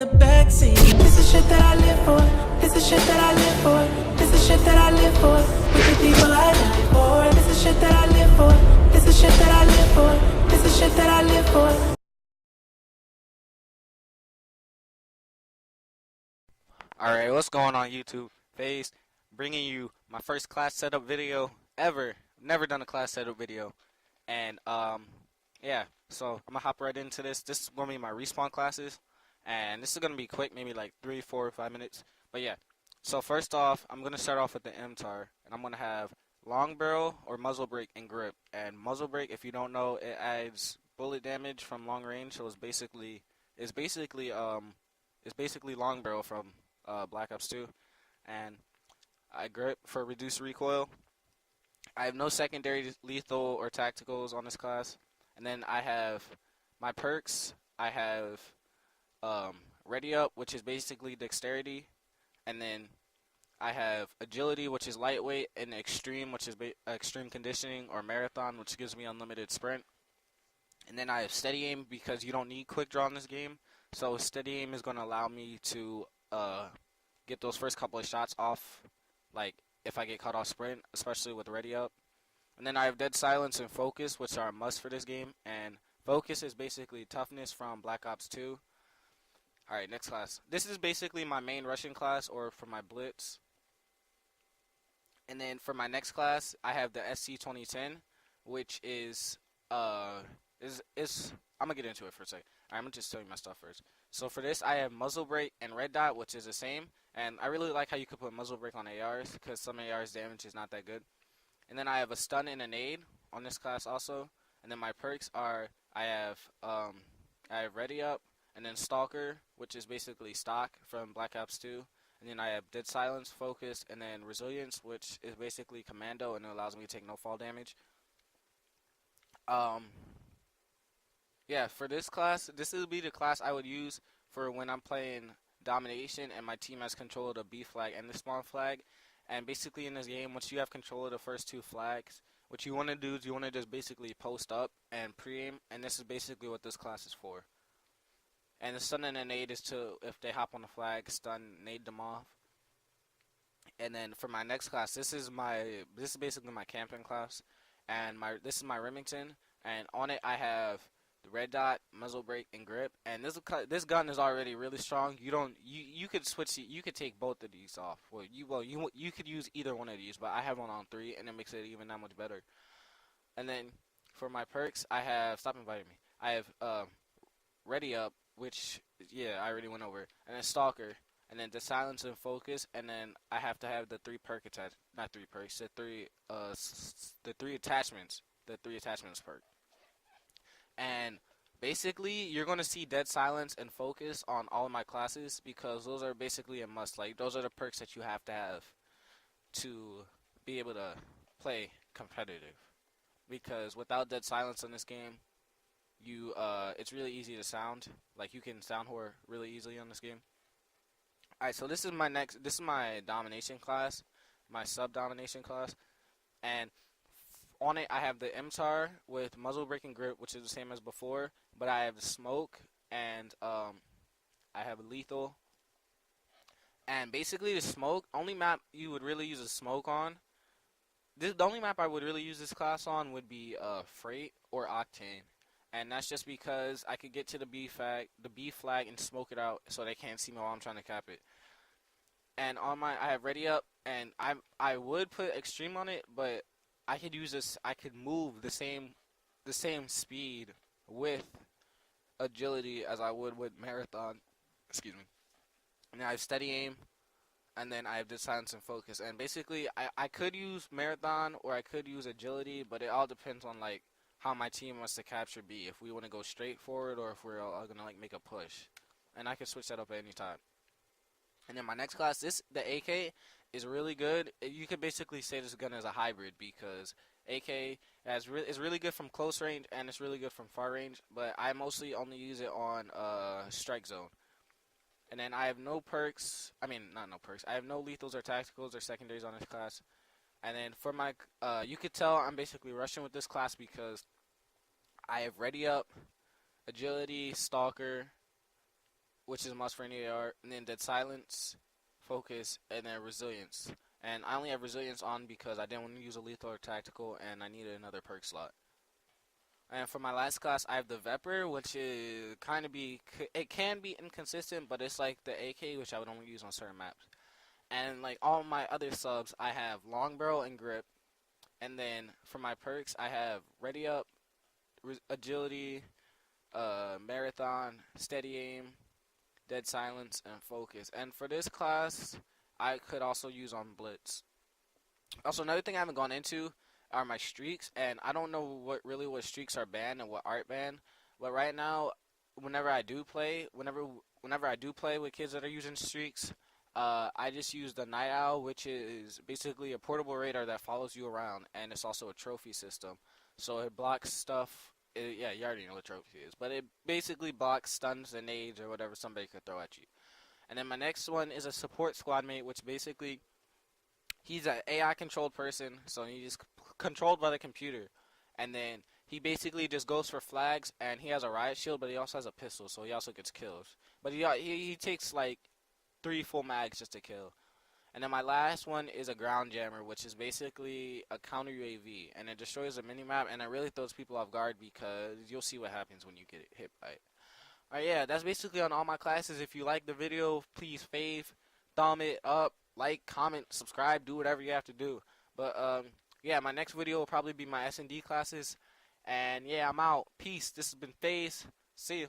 The backseat. This is shit that I live for. This is shit that I live for. This is shit that I live for. With the people I die for. This is shit that I live for. This is shit that I live for. This is shit that I live for. Alright, what's going on YouTube? FayZ, bringing you my first class setup video ever. Never done a class setup video. And, yeah, so I'm gonna hop right into this. This is gonna be my respawn classes. And this is gonna be quick, maybe like 3, 4, 5 minutes. But yeah, so first off, I'm gonna start off with the MTAR. And I'm gonna have long barrel or muzzle brake and grip. And muzzle brake, if you don't know, it adds bullet damage from long range. So it's basically long barrel from Black Ops 2, and I grip for reduced recoil. I have no secondary lethal or tacticals on this class, and then I have my perks. I have ready up, which is basically dexterity, and then I have agility, which is lightweight, and extreme, which is extreme conditioning or marathon, which gives me unlimited sprint. And then I have steady aim because you don't need quick draw in this game. So steady aim is going to allow me to get those first couple of shots off, like if I get caught off sprint, especially with ready up. And then I have dead silence and focus, which are a must for this game. And focus is basically toughness from Black Ops 2. Alright, next class. This is basically my main Russian class, or for my blitz. And then for my next class, I have the SC2010, which is I'm gonna get into it for a second. I'm gonna just tell you my stuff first. So for this, I have muzzle brake and red dot, which is the same. And I really like how you could put muzzle brake on ARs, because some ARs damage is not that good. And then I have a stun and a nade on this class also. And then my perks are I have ready up, and then stalker, which is basically stock from Black Ops 2. And then I have dead silence, focus, and then resilience, which is basically commando, and it allows me to take no fall damage. Yeah, for this class, this will be the class I would use for when I'm playing domination and my team has control of the B flag and the spawn flag. And basically in this game, once you have control of the first two flags, what you want to do is you want to just basically post up and pre-aim, and this is basically what this class is for. And the stun and the nade is to, if they hop on the flag, stun, nade them off. And then for my next class, this is basically my camping class, and this is my Remington, and on it I have the red dot, muzzle brake, and grip. And this gun is already really strong. You could switch. You could take both of these off. You could use either one of these, but I have one on 3, and it makes it even that much better. And then for my perks, I have stop inviting me. I have ready up, which yeah I already went over, and then stalker, and then the silence and focus, and then I have to have the 3 perk attach, not 3 perks, the 3 attachments, the 3 attachments perk. And basically, you're going to see dead silence and focus on all of my classes, because those are basically a must. Like, those are the perks that you have to be able to play competitive. Because without dead silence in this game, it's really easy to sound. Like, you can sound whore really easily on this game. Alright, so this is my domination class, my sub-domination class. And on it, I have the MTAR with muzzle brake and grip, which is the same as before, but I have the smoke, and I have a lethal. And basically, the smoke, only map you would really use a smoke on, the only map I would really use this class on would be Freight or Octane. And that's just because I could get to the B flag and smoke it out so they can't see me while I'm trying to cap it. And on I have ready up, and I would put extreme on it, but I could use this. I could move the same speed with agility as I would with marathon. Excuse me. And I have steady aim, and then I have dead silence and focus. And basically, I could use marathon or I could use agility, but it all depends on like how my team wants to capture B. If we want to go straight forward, or if we're gonna like make a push. And I can switch that up at any time. And then my next class, the AK is really good. You could basically say this gun is a hybrid, because AK is really good from close range and it's really good from far range, but I mostly only use it on strike zone. And then I have no perks. I mean, not no perks. I have no lethals or tacticals or secondaries on this class. And then for my, you could tell I'm basically rushing with this class because I have ready up, agility, stalker, which is a must for any AR, and then Dead Silence, Focus, and then Resilience. And I only have Resilience on because I didn't want to use a lethal or tactical, and I needed another perk slot. And for my last class, I have the Vepr, which is it can be inconsistent, but it's like the AK, which I would only use on certain maps. And like all my other subs, I have Long Barrel and Grip. And then for my perks, I have Ready Up, Agility, Marathon, Steady Aim, Dead Silence, and Focus. And for this class, I could also use on Blitz. Also, another thing I haven't gone into are my streaks, and I don't know what streaks are banned and what aren't banned. But right now, whenever I do play with kids that are using streaks, I just use the Night Owl, which is basically a portable radar that follows you around, and it's also a trophy system. So it blocks stuff. Yeah, you already know what trophy is, but it basically blocks stuns and nades or whatever somebody could throw at you. And then my next one is a support squad mate, which basically he's an AI controlled person, so he's controlled by the computer. And then he basically just goes for flags, and he has a riot shield, but he also has a pistol, so he also gets kills. But he takes like 3 full mags just to kill. And then my last one is a ground jammer, which is basically a counter UAV, and it destroys a minimap, and it really throws people off guard because you'll see what happens when you get hit by it. Alright, yeah, that's basically on all my classes. If you like the video, please thumb it up, like, comment, subscribe, do whatever you have to do. But yeah, my next video will probably be my S&D classes. And yeah, I'm out. Peace. This has been FayZ. See you.